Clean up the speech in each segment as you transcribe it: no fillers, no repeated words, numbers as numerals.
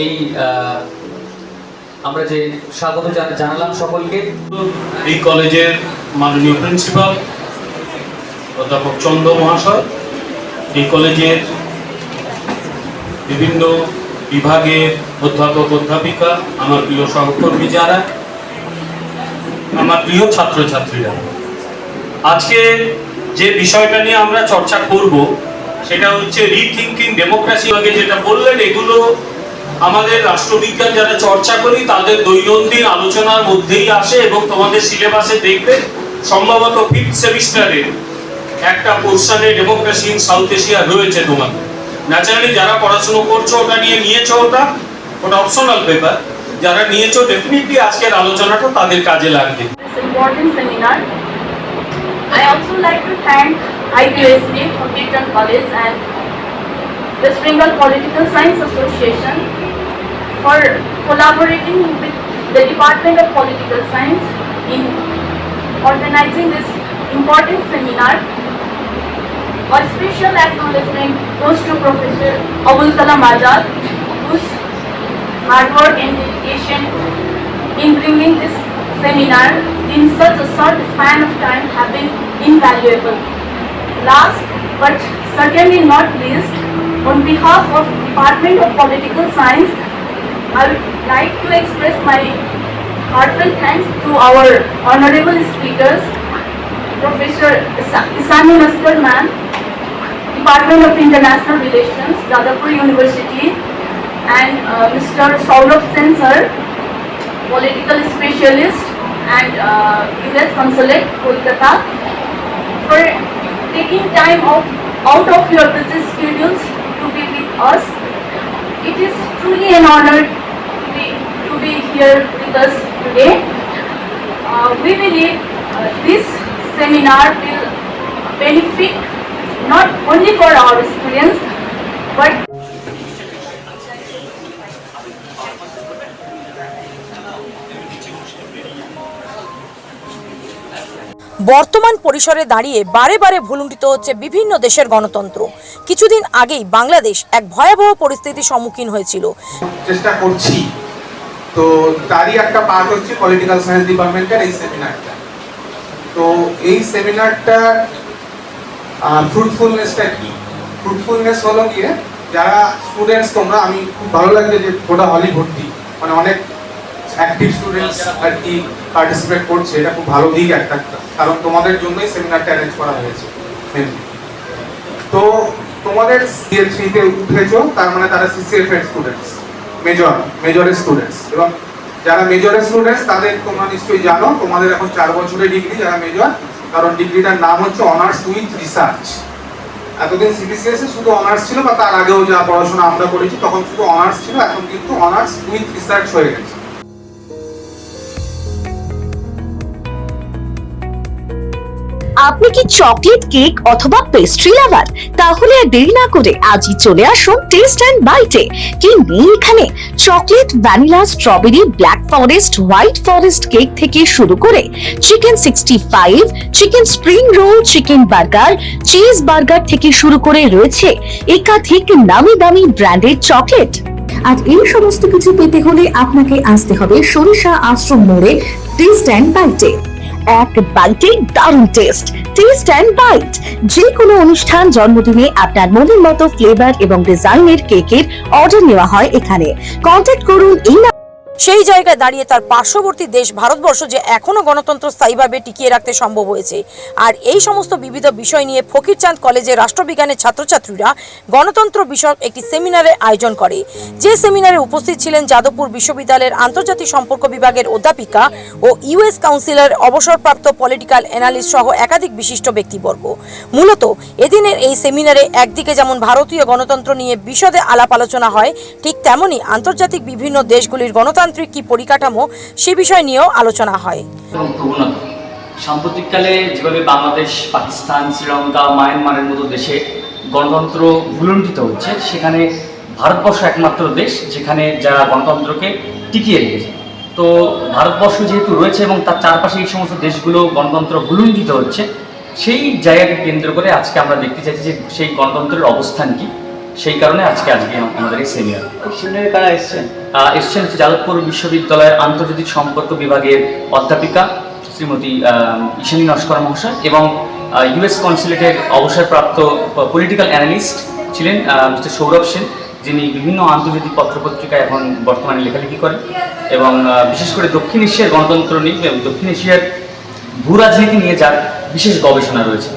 এই আমরা যে স্বাগত জানালাম সকলকে। এই কলেজের মাননীয় প্রিন্সিপাল অধ্যাপক চন্দ্র মহাশয়, এই কলেজের বিভিন্ন বিভাগের অধ্যাপক অধ্যাপিকা, আমার প্রিয় সহকর্মী যারা, আমার প্রিয় ছাত্রছাত্রীরা, আজকে যে বিষয়টা নিয়ে আমরা চর্চা করব সেটা হচ্ছে রিথিঙ্কিং ডেমোক্রেসি। আগে যেটা বললেন, এগুলো আমাদের রাষ্ট্রবিজ্ঞান যারা চর্চা করি তাদের দৈনন্দিন আলোচনার মধ্যেই আসে এবং তোমাদের সিলেবাসে দেখবে সম্ভবত 5th সেমিস্টারে একটা পোর্শনে ডেমোক্রেসি ইন সাউথ এশিয়া রয়েছে। তোমাদের ন্যাচারালি যারা পড়াশোনা করছো ওটা নিয়ে নিয়েছো, ওটা অপশনাল পেপার, যারা নিয়েছো ডেফিনেটলি আজকের আলোচনাটা তাদের কাজে লাগবে। I also like to thank IPSD, Compton College and West Bengal Political Science Association for collaborating with the Department of Political Science in organizing this important seminar. A special acknowledgement goes to Professor Abul Kalam Azad, whose hard work and dedication in bringing this seminar in such a short span of time have been invaluable. Last but certainly not least, on behalf of Department of Political Science, I would like to express my heartfelt thanks to our honorable speakers, Professor Isani Maskar Ma'am, Department of International Relations, Jadavpur University, and Mr. Saurabh Sen sir, political specialist and US Consulate, Kolkata, for taking time out of your busy schedules to be with us. It is truly an honor to be here with us today. We believe this seminar will benefit not only for our students but বর্তমান পরিসরে দাঁড়িয়ে বারে বারে ভুলুণ্ঠিত হচ্ছে বিভিন্ন দেশের গণতন্ত্র। কিছুদিন আগেই বাংলাদেশ এক ভয়াবহ পরিস্থিতির সম্মুখীন হয়েছিল। চেষ্টা করছি, তো তারই একটা পার্ট হচ্ছে পলিটিক্যাল সায়েন্স ডিপার্টমেন্টের এই সেমিনারটা। তো এই সেমিনারটা ফ্রুটফুলনেসটা কি? ফ্রুটফুলনেস হলো গিয়ে যারা স্টুডেন্টস, তোমরা, আমি খুব ভালো লাগছে যে গোটা হলি ভর্তি, মানে অনেক অ্যাক্টিভ স্টুডেন্টস আর কি পার্টিসিপেট করছে। এটা খুব ভালো দিক একটা, কারণ তোমাদের জন্যই সেমিনারটা অ্যারেঞ্জ করা হয়েছে। তো তোমাদের সিএল3 তে উঠেছো, তার মানে তারা সিসিএফ এর স্টুডেন্টস, মেজরের স্টুডেন্টস। এবং যারা মেজরের স্টুডেন্টস তাদের তোমরা নিশ্চয়ই জানো, তোমাদের এখন 4 বছরের ডিগ্রি যারা মেজর, কারণ ডিগ্রিটার নাম হচ্ছে অনার্স উইথ রিসার্চ। এতদিন সিবিসিএস এ শুধু অনার্স ছিল, বা তার আগেও যা পড়াশোনা আমরা করেছি তখন শুধু অনার্স ছিল, এখন কিন্তু অনার্স উইথ রিসার্চ হয়ে গেছে। আপনি কি চকলেট কেক অথবা পেস্ট্রি লাভার? তাহলে আর দেরি না করে আজই চলে আসুন টেস্ট এন্ড বাইটে। কি নেই এখানে? Chocolate, vanilla, strawberry, black forest, white forest cake থেকে শুরু করে chicken 65, chicken spring roll, chicken burger, cheese burger থেকে শুরু করে রয়েছে একাধিক নামি দামি ব্র্যান্ডের চকলেট। আর এই সমস্ত কিছু পেতে হলে আপনাকে আসতে হবে সরিষা আশ্রম মোড়ে টেস্ট এন্ড বাইটে। এক বাইটে দারুণ টেস্ট। টেস্ট এন্ড বাইট, যে কোনো অনুষ্ঠান, জন্মদিনে আপনার মনের মতো ফ্লেভার এবং ডিজাইনের কেকের অর্ডার নেওয়া হয় এখানে। কন্ট্যাক্ট করুন এই। সেই জায়গায় দাঁড়িয়ে তার পার্শ্ববর্তী দেশ ভারতবর্ষ যে এখনো গণতন্ত্র স্থায়ীভাবে টিকিয়ে রাখতে সম্ভব হয়েছে, আর এই সমস্ত বিবিধ বিষয় নিয়ে ফকিরচাঁদ কলেজের রাষ্ট্রবিজ্ঞানের ছাত্রছাত্রীরা গণতন্ত্র বিষয়ক একটি সেমিনারের আয়োজন করে। যে সেমিনারে উপস্থিত ছিলেন যাদবপুর বিশ্ববিদ্যালয়ের আন্তর্জাতিক সম্পর্ক বিভাগের অধ্যাপিকা ও ইউএস কাউন্সিলের অবসরপ্রাপ্ত পলিটিক্যাল অ্যানালিস্ট সহ একাধিক বিশিষ্ট ব্যক্তিবর্গ। মূলত এদিনের এই সেমিনারে একদিকে যেমন ভারতীয় গণতন্ত্র নিয়ে বিশদে আলাপ আলোচনা হয়, ঠিক তেমনি আন্তর্জাতিক বিভিন্ন দেশগুলির গণতান্ত্রিক কি পরিকাঠামো সে বিষয় নিয়েও আলোচনা হয়। এবং প্রবণতা সাম্প্রতিককালে যেভাবে বাংলাদেশ, পাকিস্তান, শ্রীলঙ্কা, মায়ানমারের মতো দেশে গণতন্ত্র ভুলুণ্ঠিত হচ্ছে, সেখানে ভারতবর্ষ একমাত্র দেশ যেখানে যারা গণতন্ত্রকে টিকিয়ে রেখেছে। তো ভারতবর্ষ যেহেতু রয়েছে এবং তার চারপাশে এই সমস্ত দেশগুলো গণতন্ত্র ভুলুণ্ঠিত হচ্ছে, সেই জায়গাকে কেন্দ্র করে আজকে আমরা দেখতে চাইছি যে সেই গণতন্ত্রের অবস্থান কি সেই কারণে আজকে আমাদের এই সেমিনার। সেমিনারে কারা এসছেন? এসছেন হচ্ছে যাদবপুর বিশ্ববিদ্যালয়ের আন্তর্জাতিক সম্পর্ক বিভাগের অধ্যাপিকা শ্রীমতী ঈশানী নস্কর মহাশয় এবং ইউএস কনসুলেটের অবসরপ্রাপ্ত পলিটিক্যাল অ্যানালিস্ট ছিলেন মিস্টার সৌরভ সেন, যিনি বিভিন্ন আন্তর্জাতিক পত্রপত্রিকায় এখন বর্তমানে লেখালেখি করেন এবং বিশেষ করে দক্ষিণ এশিয়ার গণতন্ত্র নিয়ে এবং দক্ষিণ এশিয়ার ভূ রাজনীতি নিয়ে যার বিশেষ গবেষণা রয়েছে।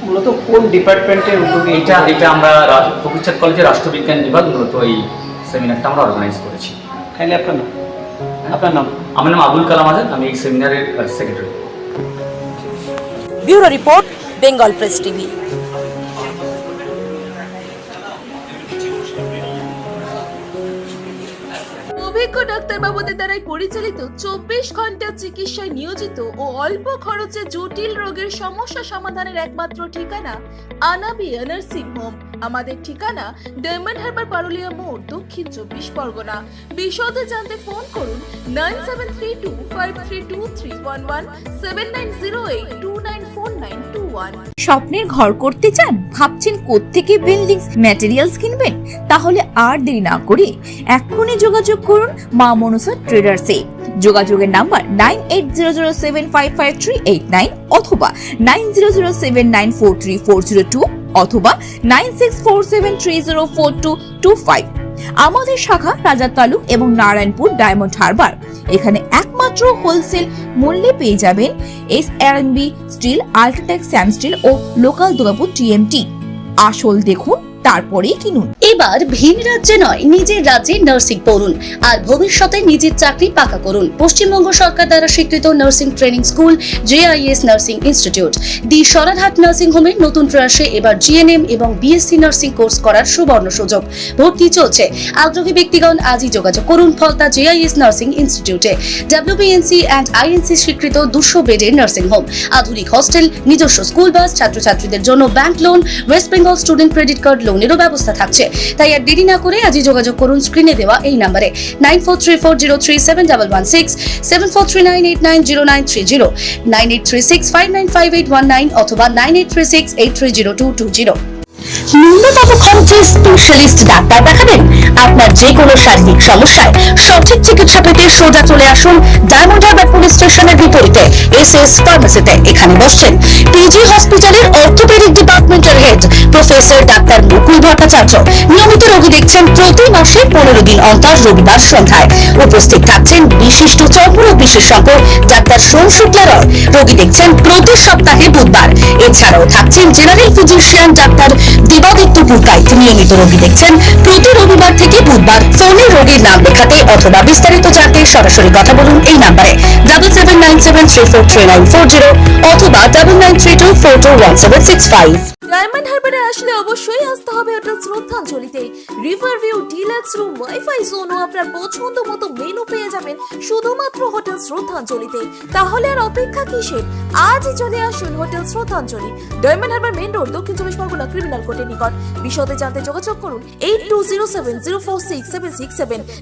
মূলত কোন ডিপার্টমেন্টের উদ্যোগে এটা আমরা ফকিরচাঁদ কলেজের রাষ্ট্রবিজ্ঞান বিভাগ মূলত এই সেমিনারটা আমরা অর্গানাইজ করেছি। কাইন্ডলি আপনার নাম? আমার নাম আবুল কালাম আজাদ, আমি এই সেমিনারের secretary. Bureau report, Bengal press TV. অভিজ্ঞ ডাক্তারবাবুদের দ্বারাই পরিচালিত 24 ঘন্টা চিকিৎসায় নিয়োজিত ও অল্প খরচে জটিল রোগের সমস্যা সমাধানের একমাত্র ঠিকানা আনাবিয়া নার্সিং হোম। আমাদের ঠিকানা ডায়মন্ড হারবার পারুলিয়া মোড়, দক্ষিণ 24 পরগনা। বিশদে জানতে ফোন করুন 9732532311 7908294921। স্বপ্নের ঘর করতে চান? ভাবছেন কোত্থেকে বিল্ডিংস ম্যাটেরিয়ালস কিনবেন? তাহলে আর দেরি না করে এক্ষুনি যোগাযোগ করুন মা মনসা ট্রেডার্সে। যোগাযোগের নাম্বার 9800755389 অথবা 9007943402 অথবা 9647304225। আমাদের শাখা রাজা তালুক এবং নারায়ণপুর ডায়মন্ড হারবার। এখানে একমাত্র হোলসেল মূল্যে পেয়ে যাবেন SRNB steel, UltraTech Sam steel ও লোকাল দুর্গাপুর TMT। আসল দেখুন, তারপরেই কিনুন। এবার ভিন রাজ্যে নয়, নিজের রাজ্যে নার্সিং পড়ুন আর ভবিষ্যতে নিজের চাকরি পাকা করুন। পশ্চিমবঙ্গ সরকার দ্বারা স্বীকৃত nursing training school JIS nursing institute the Sararhat nursing হোমের নতুন প্রয়াসে এবার GNM এবং BSc নার্সিং কোর্স করার সুবর্ণ সুযোগ। ভর্তি চলছে। আগ্রহী ব্যক্তিগণ আজই যোগাযোগ করুন ফলতা JIS নার্সিং ইনস্টিটিউটে। WBNC and INC স্বীকৃত 200 বেডের নার্সিং হোম, আধুনিক হস্টেল, নিজস্ব স্কুল বাস, ছাত্রছাত্রীদের জন্য bank loan, West Bengal student credit card লোনেরও ব্যবস্থা থাকছে। তাই আর দেরি না করে আজই যোগাযোগ করুন স্ক্রিনে দেওয়া এই নম্বরে 9434037116, 7439890930, 9836595819 অথবা 9836830220। ন্যূনতম খরচে স্পেশালিস্ট ডাক্তার দেখাবেন? আপনার যে কোনো শারীরিক সমস্যায় সঠিক চিকিৎসা পেতে সোজা চলে আসুন ডায়মন্ড হারবার পুলিশ স্টেশনের বিপরীতে SS ফার্মেসিতে। এখানে বসছেন PG হসপিটালের অর্থোপেডিক ডিপার্টমেন্টের হেড প্রফেসর ডাক্তার মুকুল ভট্টাচার্য। নিয়মিত রোগী দেখছেন প্রতি মাসে 15 দিন অন্তর রবিবার সন্ধ্যায়। উপস্থিত থাকছেন বিশিষ্ট চর্মরোগ বিশেষজ্ঞ ডাক্তার সোম শুক্লা রয়। রোগী দেখছেন প্রতি সপ্তাহে বুধবার। এছাড়াও থাকছেন general physician doctor Debaditya Purkait. নিয়মিত রোগী দেখছেন প্রতি রবিবার থেকে বুধবার। ফোনে রোগীর নাম লেখাতে অথবা বিস্তারিত জানতে সরাসরি কথা বলুন এই নাম্বারে 7797343940 অথবা 9932421765। ডায়মন্ড হারবারে আসলে অবশ্যই আসতে হবে হোটেল শ্রদ্ধাঞ্জলিতে। River view, deluxe room, wifi zone ও আপনার পছন্দ মতো মেনু পেয়ে যাবেন শুধুমাত্র হোটেল শ্রদ্ধাঞ্জলিতে। তাহলে আর অপেক্ষা কিসের? আজই চলে আসুন হোটেল শ্রদ্ধাঞ্জলি, ডায়মন্ড হারবার মেন রোড, দক্ষিণ 24 পরগনা, ক্রিমিনাল কোর্টের নিকট। বিশদে জানতে যোগাযোগ করুন 8207046767